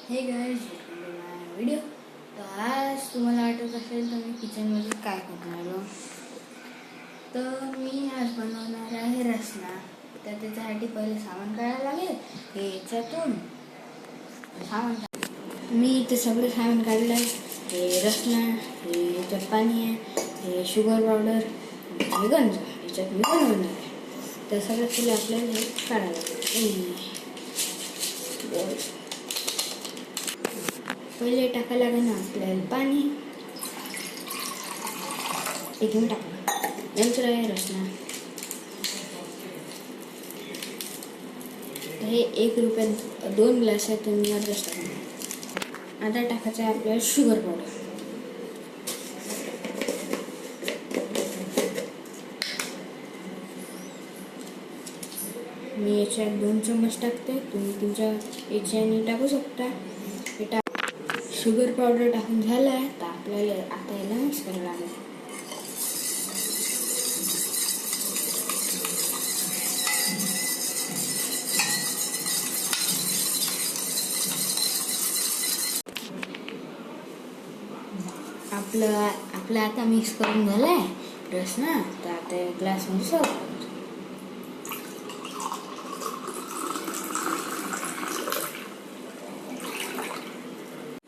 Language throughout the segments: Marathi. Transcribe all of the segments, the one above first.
हे guys, welcome to my video. तर आज तुम्हाला आठवत असेल तर मी किचनमध्ये काय करणार. तर मी आज बनवणार आहे रसना. तर त्याच्यासाठी पहिले सामान काढायला लागेल. हे याच्यातून मी इथे सगळं सामान काढलं आहे. हे रसना, हे याच्यात पाणी आहे, हे शुगर पावडर, हे गंज याच्यात मी बनवणार आहे. तर सगळ्यात पहिले आपल्याला हे काढायला लागेल. पहिले टाकायला लागेल ना आपल्याला पाणी. एक मिनिट टाकलं. नंतर आहे रसना. हे 1 रुपयात 2 ग्लास आहे, तुम्ही अर्धाच टाकणार. आता टाकायचं आहे आपल्याला शुगर पावडर. मी याच्यात 2 चम्मच टाकते, तुम्ही तुमच्या याच्याने टाकू शकता. शुगर पावडर टाकून झालं आहे. तर आपल्याला आता याला मिक्स करायला लागेल. आपलं आता मिक्स करून झालं आहे रसना. तर आता ग्लासमध्ये सर्व करायचं.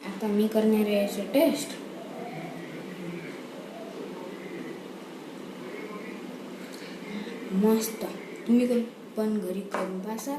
आता मी करणार आहे याची टेस्ट. मस्त. तुम्ही पण घरी करून पाहा.